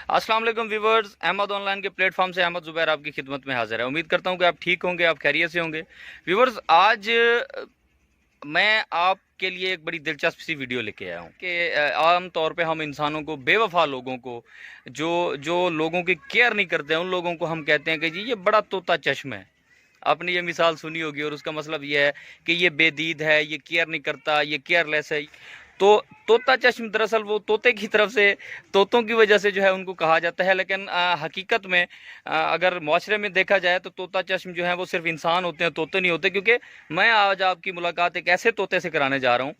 अस्सलाम वालेकुम viewers, Ahmad online के प्लेटफॉर्म से अहमद ज़ुबैर आपकी खिदमत में हाजिर है। उम्मीद करता हूं कि आप ठीक होंगे, आप खैरियत से होंगे। व्यूवर्स, आज मैं आपके लिए एक बड़ी दिलचस्प सी वीडियो लेके आया हूं कि आम तौर पे हम इंसानों को, बेवफा लोगों को, जो जो लोगों की केयर नहीं करते हैं, उन लोगों को हम कहते हैं कि जी ये बड़ा तोता चश्म है। आपने ये मिसाल सुनी होगी और उसका मतलब ये है कि ये बेदीद है, ये केयर नहीं करता, ये केयरलेस है। तो तोता चश्म दरअसल वो तोते की तरफ से, तोतों की वजह से जो है उनको कहा जाता है, लेकिन हकीकत में अगर मुआशरे में देखा जाए तो तोता चश्म जो है वो सिर्फ इंसान होते हैं, तोते नहीं होते। क्योंकि मैं आज आपकी मुलाकात एक ऐसे तोते से कराने जा रहा हूँ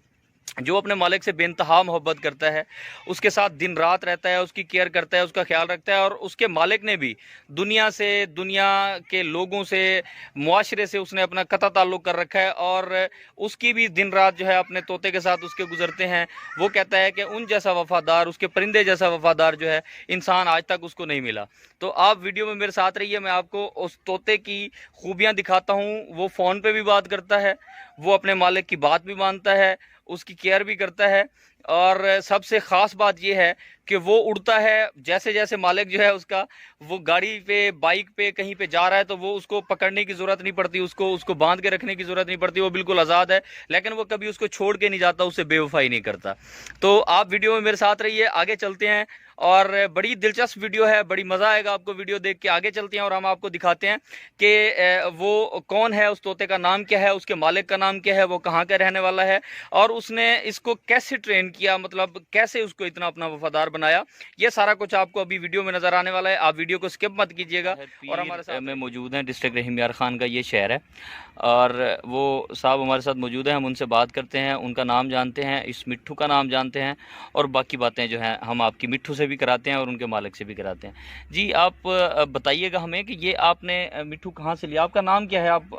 जो अपने मालिक से बेइंतहा मोहब्बत करता है, उसके साथ दिन रात रहता है, उसकी केयर करता है, उसका ख्याल रखता है। और उसके मालिक ने भी दुनिया से, दुनिया के लोगों से, मुआशरे से उसने अपना कता ताल्लुक़ कर रखा है। और उसकी भी दिन रात जो है अपने तोते के साथ उसके गुजरते हैं। वो कहता है कि उन जैसा वफादार, उसके परिंदे जैसा वफादार जो है इंसान आज तक उसको नहीं मिला। तो आप वीडियो में मेरे साथ रहिए, मैं आपको उस तोते की खूबियाँ दिखाता हूँ। वो फ़ोन पर भी बात करता है, वो अपने मालिक की बात भी मानता है, उसकी केयर भी करता है। और सबसे ख़ास बात यह है कि वो उड़ता है। जैसे जैसे मालिक जो है उसका, वो गाड़ी पे, बाइक पे कहीं पे जा रहा है तो वो उसको पकड़ने की ज़रूरत नहीं पड़ती, उसको उसको बांध के रखने की ज़रूरत नहीं पड़ती, वो बिल्कुल आज़ाद है। लेकिन वो कभी उसको छोड़ के नहीं जाता, उससे बेवफाई नहीं करता। तो आप वीडियो में मेरे साथ रहिए, आगे चलते हैं। और बड़ी दिलचस्प वीडियो है, बड़ी मज़ा आएगा आपको वीडियो देख के। आगे चलते हैं और हम आपको दिखाते हैं कि वो कौन है, उस तोते का नाम क्या है, उसके मालिक का नाम क्या है, वो कहाँ का रहने वाला है, और उसने इसको कैसे ट्रेन किया, मतलब कैसे उसको इतना अपना वफादार बनाया। ये सारा कुछ आपको अभी वीडियो में नज़र आने वाला है, आप वीडियो को स्किप मत कीजिएगा। और हमारे साथ में मौजूद हैं, डिस्ट्रिक्ट रहीम यार खान का ये शहर है, और वो साहब हमारे साथ मौजूद हैं। हम उनसे बात करते हैं, उनका नाम जानते हैं, इस मिट्ठू का नाम जानते हैं, और बाकी बातें जो हैं हम आपकी मिट्ठू से भी कराते हैं और उनके मालिक से भी कराते हैं। जी, आप बताइएगा हमें कि ये आपने मिट्ठू कहाँ से लिया, आपका नाम क्या है, आप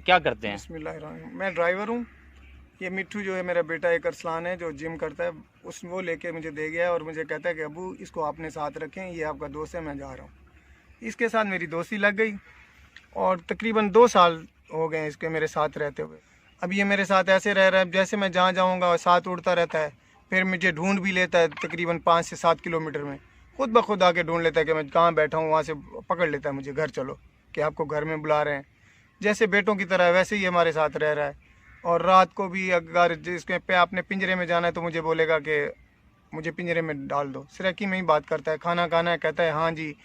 क्या करते हैं? बिस्मिल्लाहिर्रहमानिर्रहीम। मैं ड्राइवर हूँ। ये मिट्ठू जो है मेरा बेटा एक अरसलान है जो जिम करता है, उस वो लेके मुझे दे गया है और मुझे कहता है कि अबू इसको आपने साथ रखें, ये आपका दोस्त है, मैं जा रहा हूँ। इसके साथ मेरी दोस्ती लग गई और तकरीबन 2 साल हो गए इसके मेरे साथ रहते हुए। अब ये मेरे साथ ऐसे रह रहा है, जैसे मैं जहाँ जाऊँगा साथ उड़ता रहता है। फिर मुझे ढूंढ भी लेता है, तकरीबन 5 से 7 किलोमीटर में खुद ब खुद आके ढूंढ लेता है कि मैं कहाँ बैठा हूँ, वहाँ से पकड़ लेता है मुझे, घर चलो, कि आपको घर में बुला रहे हैं। जैसे बेटों की तरह वैसे ही हमारे साथ रह रहा है। और रात को भी अगर जिसके पे आपने पिंजरे में जाना है तो मुझे बोलेगा कि मुझे पिंजरे में डाल दो। सिरकी में ही बात करता है। खाना खाना है, कहता है हाँ जी,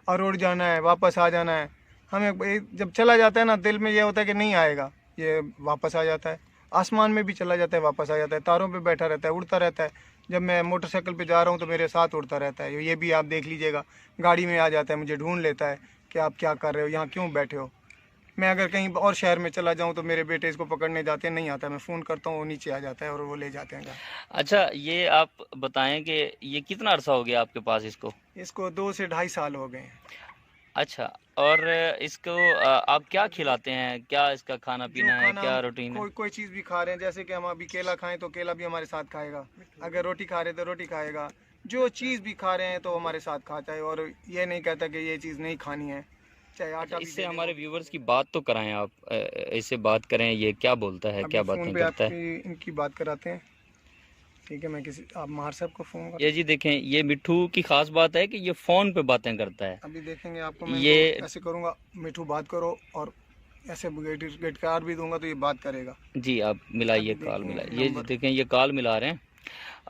और उड़ जाना है, वापस आ जाना है। हमें जब चला जाता है ना, दिल में ये होता है कि नहीं आएगा, ये वापस आ जाता है। आसमान में भी चला जाता है, वापस आ जाता है। तारों पे बैठा रहता है, उड़ता रहता है। जब मैं मोटरसाइकिल पे जा रहा हूँ तो मेरे साथ उड़ता रहता है। ये भी आप देख लीजिएगा, गाड़ी में आ जाता है, मुझे ढूंढ लेता है कि आप क्या कर रहे हो, यहाँ क्यों बैठे हो। मैं अगर कहीं और शहर में चला जाऊं तो मेरे बेटे इसको पकड़ने जाते हैं, नहीं आता, मैं फ़ोन करता हूँ, वो नीचे आ जाता है और वो ले जाते हैं घर। अच्छा, ये आप बताएं कि ये कितना अरसा हो गया आपके पास इसको? इसको 2 से ढाई साल हो गए हैं। अच्छा, और इसको आप क्या खिलाते हैं, क्या इसका खाना जो पीना है, खाना क्या हम रूटीन है? कोई चीज़ भी खा रहे हैं, जैसे कि हम अभी केला खाएं तो केला भी हमारे साथ खाएगा। अगर रोटी खा रहे तो रोटी खाएगा। जो चीज़ भी खा रहे हैं तो हमारे साथ खाता है, और ये नहीं कहता कि ये चीज़ नहीं खानी है, चाहे अच्छा, आटा भी इससे दे दें हमारे वो भी व्यूवर्स खाता की है। बात तो कराएं आप, इससे बात करें, ये क्या बोलता है, अभी क्या फ़ोन बातें पे करता है? आपकी इनकी बात कराते हैं। ठीक है, मैं किसी आप मार साहब को फ़ोन कर, ये जी देखें, ये मिट्ठू की खास बात है कि ये फ़ोन पे बातें करता है। अभी देखेंगे आपको। मैं ये इनको ऐसे करूँगा, मिठू बात करो, और ऐसे गेट कार भी दूंगा तो ये बात करेगा। जी, आप मिलाइए, अभी कॉल देखें मिलाइए। ये जी नंबर। देखें, ये कॉल मिला रहे हैं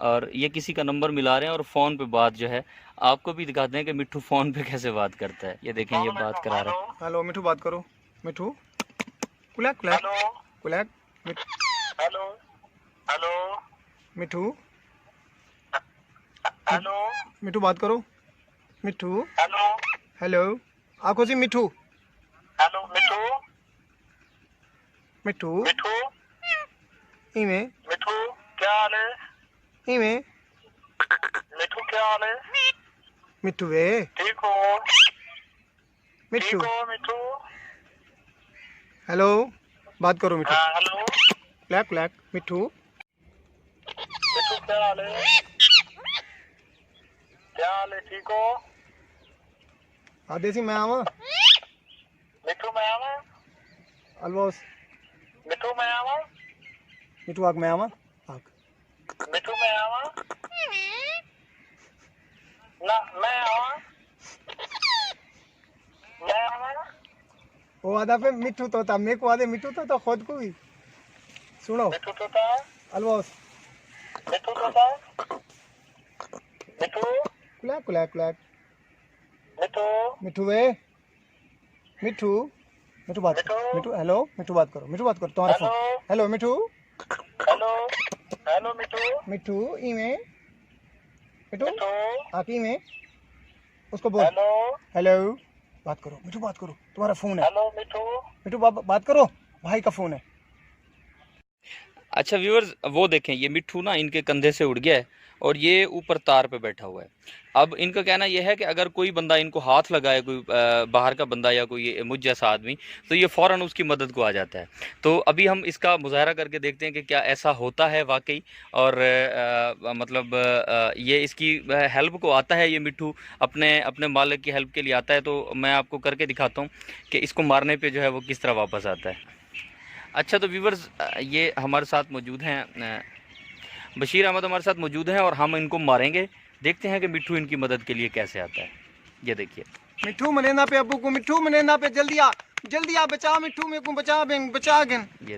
और ये किसी का नंबर मिला रहे हैं, और फ़ोन पे बात जो है आपको भी दिखाते हैं कि मिट्ठू फ़ोन पे कैसे बात करता है। ये देखें, ये बात करा रहा है। हेलो मिठू, बात करो। मिठू, कुलैक कुलैक कुलैक। हेलो हेलो मिठू, हेलो मिठू बात करो। मिठू, हेलो हेलो, आंखों से मिठू। हेलो मिठू मिठू, मिठू इमें मिठू, क्या हाल है? इमें मिठू क्या हाल है? मिठू वे, ठीक हो? मिठू, ठीक हो मिठू? हेलो, बात करो मिठू। हाँ हेलो कुलैक कुलैक। मिठू, मिठू क्या हाल है? क्या हाल है? ठीक हो? आदेसी मैं आवा मिठू मैं आवा? अलवास। मिठू मैं आवा? मिठू आग मैं आवा आग। मिठू मैं आवा? ना मैं आवा? वो आधा पे मिठू तोता, मेरे को आधे मिठू तोता खुद को ही। सुनो मिठू तोता, अलवास मिठू तोता, मिठू, कुलैक कुलैक कुलैक मिठू, मिठू वे मिठू मिठू बात मिठू। मिठू हेलो मिठू बात करो, मिठू बात करो तुम्हारा फोन। हेलो, हेलो मिठू हेलो, हेलो मिठू, मिठू इमे मिठू मिठू, आप इमे उसको बोल हेलो, हेलो बात करो, मिठू बात करो तुम्हारा फोन है। हेलो मिठू। मिठू बात करो, भाई का फोन है। अच्छा व्यूअर्स, वो देखें ये मिट्ठू ना इनके कंधे से उड़ गया है और ये ऊपर तार पे बैठा हुआ है। अब इनका कहना यह है कि अगर कोई बंदा इनको हाथ लगाए, कोई बाहर का बंदा या कोई मुझ जैसा आदमी, तो ये फ़ौरन उसकी मदद को आ जाता है। तो अभी हम इसका मुज़ाहरा करके देखते हैं कि क्या ऐसा होता है वाकई, और मतलब ये इसकी हेल्प को आता है, ये मिट्ठू अपने अपने मालिक की हेल्प के लिए आता है। तो मैं आपको करके दिखाता हूँ कि इसको मारने पर जो है वो किस तरह वापस आता है। अच्छा तो व्यूवर्स, ये हमारे साथ मौजूद हैं, बशीर अहमद हमारे साथ मौजूद हैं और हम इनको मारेंगे। देखते हैं कि मिट्ठू इनकी मदद के लिए कैसे आता है। ये देखिए मिठू मनेंदा पे अबू को, मिठू मनेंदा पे जल्दी आ बचा मिठू मेरे को बचा गेन। ये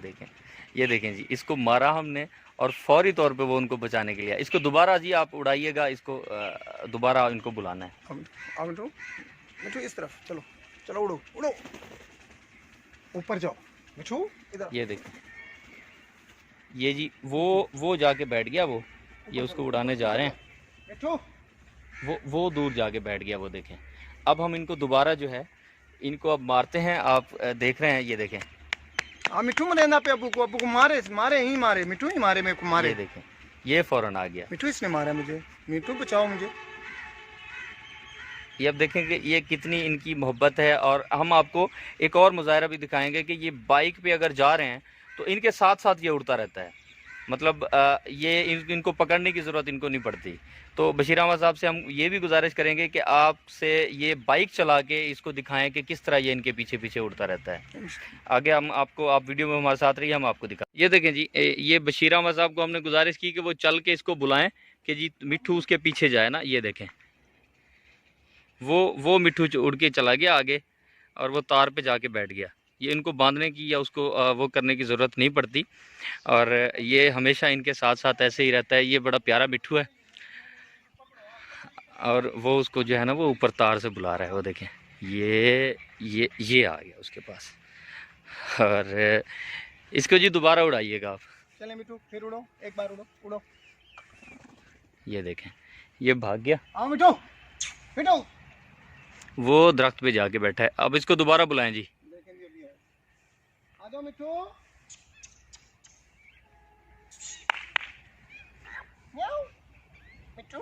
देखें जी, इसको मारा हमने और फौरी तौर पे वो उनको बचाने के लिए। इसको दोबारा जी आप उड़ाइएगा, इसको दोबारा इनको बुलाना है। आओ मिठू, मिठू इस तरफ चलो, चलो उड़ो उड़ो, ऊपर जाओ मिठू इधर। ये देखें, ये जी वो जाके बैठ गया, वो ये उसको उड़ाने जा रहे हैं। मिठू वो दूर जाके बैठ गया, वो देखें। अब हम इनको दोबारा जो है इनको अब मारते हैं। आप देख रहे हैं, ये देखें, हाँ मिठू मनेंदा पे अबू को मारे मिठू ही मारे मेरे को मारे। ये देखें, ये फौरन आ गया। मिठू इसने मारा मुझे, मिठू बचाओ मुझे। ये अब देखें कि ये कितनी इनकी मोहब्बत है। और हम आपको एक और मुजाहरा भी दिखाएंगे कि ये बाइक पे अगर जा रहे हैं तो इनके साथ साथ ये उड़ता रहता है। मतलब ये इनको पकड़ने की ज़रूरत इनको नहीं पड़ती। तो बशीर अहमद साहब से हम ये भी गुजारिश करेंगे कि आपसे ये बाइक चला के इसको दिखाएं कि किस तरह ये इनके पीछे पीछे उड़ता रहता है। आगे हम आपको, आप वीडियो में हमारे साथ रहिए, हम आपको दिखा। ये देखें जी, ये बशीर अहमद साहब को हमने गुजारिश की कि वो चल के इसको बुलाएं कि जी मिट्ठू उसके पीछे जाए ना। ये देखें, वो मिट्ठू उड़ के चला गया आगे और वो तार पे जाके बैठ गया। ये इनको बांधने की या उसको वो करने की ज़रूरत नहीं पड़ती और ये हमेशा इनके साथ साथ ऐसे ही रहता है। ये बड़ा प्यारा मिट्ठू है और वो उसको जो है ना वो ऊपर तार से बुला रहा है। वो देखें, ये आ गया उसके पास और इसको जी दोबारा उड़ाइएगा आप। चले मिठू फिर उड़ो, एक बार उड़ो उड़ो। ये देखें, ये भाग गया। आओ मिठू मिठू, वो दरख्त पे जाके बैठा है। अब इसको दोबारा बुलाएं जी। आ जाओ मिठू। मिठू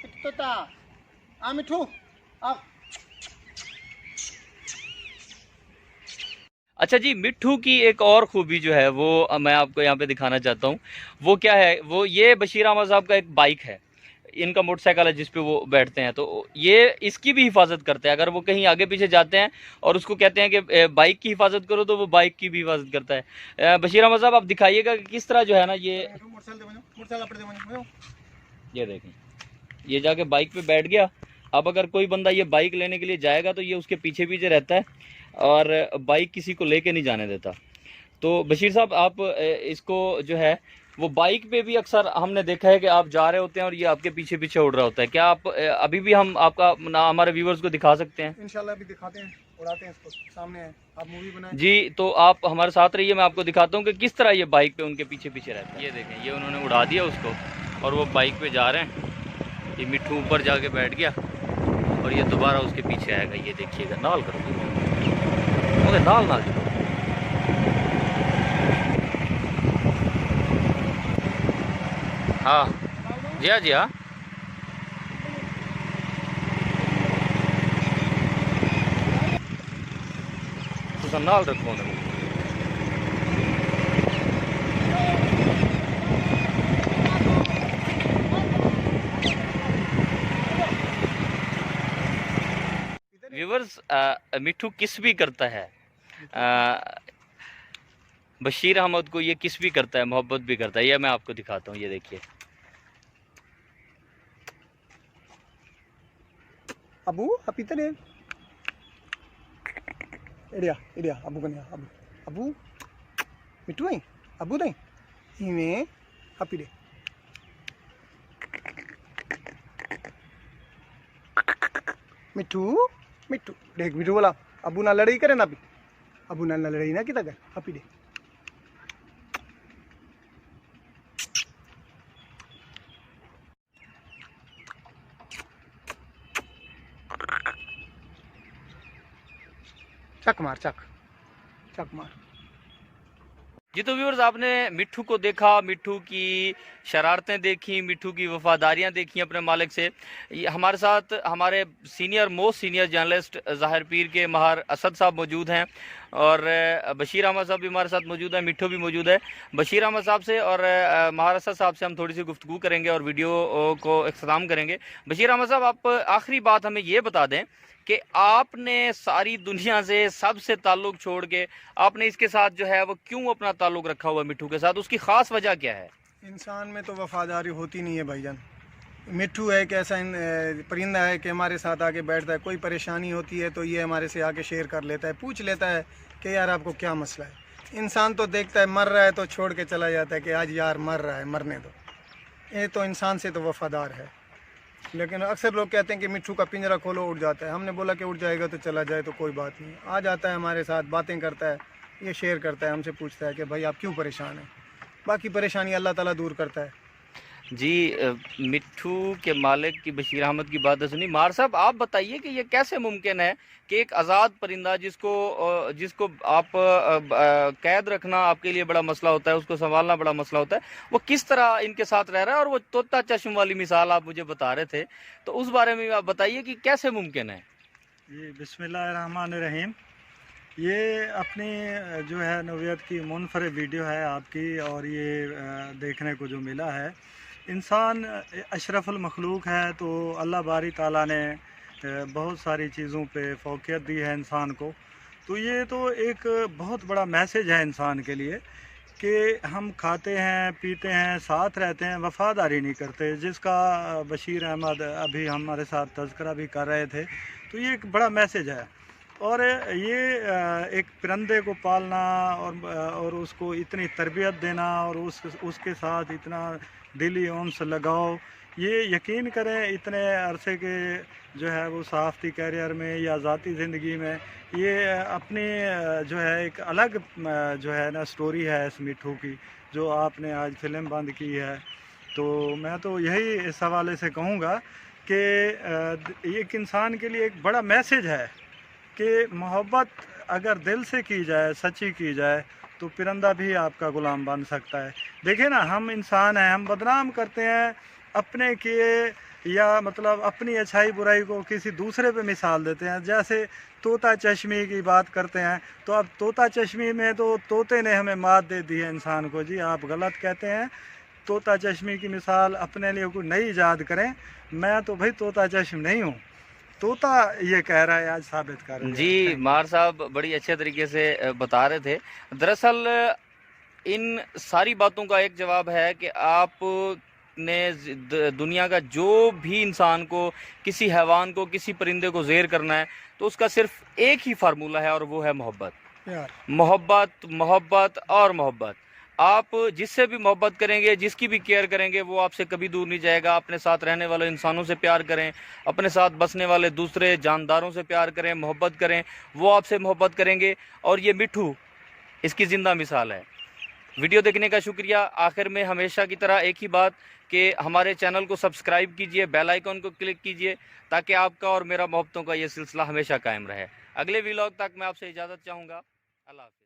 मिठू तोता, आ मिठू आ। अच्छा जी, मिट्ठू की एक और खूबी जो है वो मैं आपको यहाँ पे दिखाना चाहता हूँ। वो क्या है, वो ये बशीर अहमद साहब का एक बाइक है, इनका मोटरसाइकिल है जिस पे वो बैठते हैं। तो ये इसकी भी हिफाजत करते हैं। अगर वो कहीं आगे पीछे जाते हैं और उसको कहते हैं कि बाइक की हिफाजत करो, तो वो बाइक की भी हिफाजत करता है। बशीर अहमद साहब आप दिखाइएगा कि किस तरह जो है ना ये देखें, ये जाके बाइक पे बैठ गया। अब अगर कोई बंदा ये बाइक लेने के लिए जाएगा तो ये उसके पीछे पीछे रहता है और बाइक किसी को लेके नहीं जाने देता। तो बशीर साहब आप इसको जो है वो बाइक पे भी अक्सर हमने देखा है कि आप जा रहे होते हैं और ये आपके पीछे पीछे उड़ रहा होता है। क्या आप अभी भी हम आपका ना हमारे व्यूवर्स को दिखा सकते हैं? इंशाल्लाह भी दिखाते हैं, उड़ाते हैं इसको, सामने है, आप मूवी बनाएं जी। तो आप हमारे साथ रहिए, मैं आपको दिखाता हूँ कि किस तरह ये बाइक पे उनके पीछे पीछे रहता है। ये देखें, ये उन्होंने उड़ा दिया उसको और वो बाइक पे जा रहे हैं। ये मिट्ठू ऊपर जाके बैठ गया और ये दोबारा उसके पीछे आएगा। ये देखिएगा, नाल करो नाल नाल हाँ जी, हाँ जी, हाँ तुम नाल रखो। व्यूवर्स, मिट्ठू किस भी करता है, बशीर अहमद को ये किस भी करता है, मोहब्बत भी करता है। ये मैं आपको दिखाता हूँ, ये देखिए। अबू आप इधर है, इडिया इडिया अबू कन्या अबू अबू मिठू आई अबू नहीं इवें अपी दे मिठू मिठू देख मिठू बोला अबू ना लड़ाई करे ना भी अबू ना लड़ाई ना किता कर अपी दे चक मार चक मार। जी तो व्यूअर्स, आपने मिट्ठू को देखा, मिट्ठू की शरारतें देखी, मिट्ठू की वफादारियां देखी अपने मालिक से। हमारे साथ हमारे मोस्ट सीनियर जर्नलिस्ट ज़ाहिर पीर के महार असद साहब मौजूद हैं और बशीर अहमद साहब भी हमारे साथ मौजूद हैं, मिट्ठू भी मौजूद है। बशीर अहमद साहब से और महार असद साहब से हम थोड़ी सी गुफ्तगू करेंगे और वीडियो को इख्तिताम करेंगे। बशीर अहमद साहब, आप आखिरी बात हमें ये बता दें कि आपने सारी दुनिया से सबसे ताल्लुक़ छोड़ के आपने इसके साथ जो है वो क्यों अपना ताल्लुक़ रखा हुआ मिट्ठू के साथ, उसकी ख़ास वजह क्या है? इंसान में तो वफादारी होती नहीं है भाईजान। मिट्ठू है कि ऐसा परिंदा है कि हमारे साथ आके बैठता है, कोई परेशानी होती है तो ये हमारे से आके शेयर कर लेता है, पूछ लेता है कि यार आपको क्या मसला है। इंसान तो देखता है मर रहा है तो छोड़ के चला जाता है कि आज यार मर रहा है, मरने दो। ये तो इंसान से तो वफादार है। लेकिन अक्सर लोग कहते हैं कि मिट्ठू का पिंजरा खोलो उड़ जाता है। हमने बोला कि उड़ जाएगा तो चला जाए तो कोई बात नहीं, आ जाता है हमारे साथ, बातें करता है, ये शेयर करता है, हमसे पूछता है कि भाई आप क्यों परेशान हैं। बाकी परेशानी अल्लाह ताला दूर करता है। जी, मिट्ठू के मालिक की बशीर अहमद की बात सुनी। मार साहब, आप बताइए कि ये कैसे मुमकिन है कि एक आज़ाद परिंदा जिसको आप कैद रखना आपके लिए बड़ा मसला होता है, उसको संभालना बड़ा मसला होता है, वो किस तरह इनके साथ रह रहा है? और वो तोता चश्म वाली मिसाल आप मुझे बता रहे थे, तो उस बारे में आप बताइए कि कैसे मुमकिन है। ये बिस्मिल्लाहिर्रहमानिर्रहीम, ये अपनी जो है नौवियत की मुनफरद वीडियो है आपकी, और ये देखने को जो मिला है, इंसान अशरफुल मखलूक है तो अल्लाह बारी ताला ने बहुत सारी चीज़ों पे फ़ौक़ियत दी है इंसान को। तो ये तो एक बहुत बड़ा मैसेज है इंसान के लिए कि हम खाते हैं, पीते हैं, साथ रहते हैं, वफ़ादारी नहीं करते, जिसका बशीर अहमद अभी हमारे साथ तज़किरा भी कर रहे थे। तो ये एक बड़ा मैसेज है। और ये एक परिंदे को पालना और उसको इतनी तरबियत देना और उसके साथ इतना दिली उन्स लगाओ, ये यकीन करें इतने अरसे के जो है वो सहाफ़ती कैरियर में या ज़ाती ज़िंदगी में ये अपनी जो है एक अलग जो है ना स्टोरी है इस मिट्ठू की, जो आपने आज फ़िल्म बंद की है। तो मैं तो यही इस हवाले से कहूँगा कि एक इंसान के लिए एक बड़ा मैसेज है कि मोहब्बत अगर दिल से की जाए, सच्ची की जाए, तो परिंदा भी आपका ग़ुलाम बन सकता है। देखिए ना, हम इंसान हैं, हम बदनाम करते हैं अपने किए या मतलब अपनी अच्छाई बुराई को किसी दूसरे पे मिसाल देते हैं। जैसे तोता चश्मी की बात करते हैं, तो अब तोता चश्मी में तो तोते ने हमें मात दे दी है इंसान को। जी आप गलत कहते हैं। तोता चश्मी की मिसाल अपने लिए कोई नई ईजाद करें। मैं तो भाई तोता चश्म नहीं हूँ, तोता ये कह रहा है, आज साबित कर रहा है। जी, मार साहब बड़ी अच्छे तरीके से बता रहे थे। दरअसल इन सारी बातों का एक जवाब है कि आप ने दुनिया का जो भी इंसान को, किसी हैवान को, किसी परिंदे को ज़ेर करना है तो उसका सिर्फ एक ही फार्मूला है और वो है मोहब्बत। मोहब्बत, मोहब्बत और मोहब्बत। आप जिससे भी मोहब्बत करेंगे, जिसकी भी केयर करेंगे, वो आपसे कभी दूर नहीं जाएगा। अपने साथ रहने वाले इंसानों से प्यार करें, अपने साथ बसने वाले दूसरे जानदारों से प्यार करें, मोहब्बत करें, वो आपसे मोहब्बत करेंगे। और ये मिट्ठू इसकी ज़िंदा मिसाल है। वीडियो देखने का शुक्रिया। आखिर में हमेशा की तरह एक ही बात कि हमारे चैनल को सब्सक्राइब कीजिए, बेल आइकन को क्लिक कीजिए, ताकि आपका और मेरा मोहब्बतों का ये सिलसिला हमेशा कायम रहे। अगले व्लॉग तक मैं आपसे इजाज़त चाहूँगा। अल्लाह हाफ़िज़।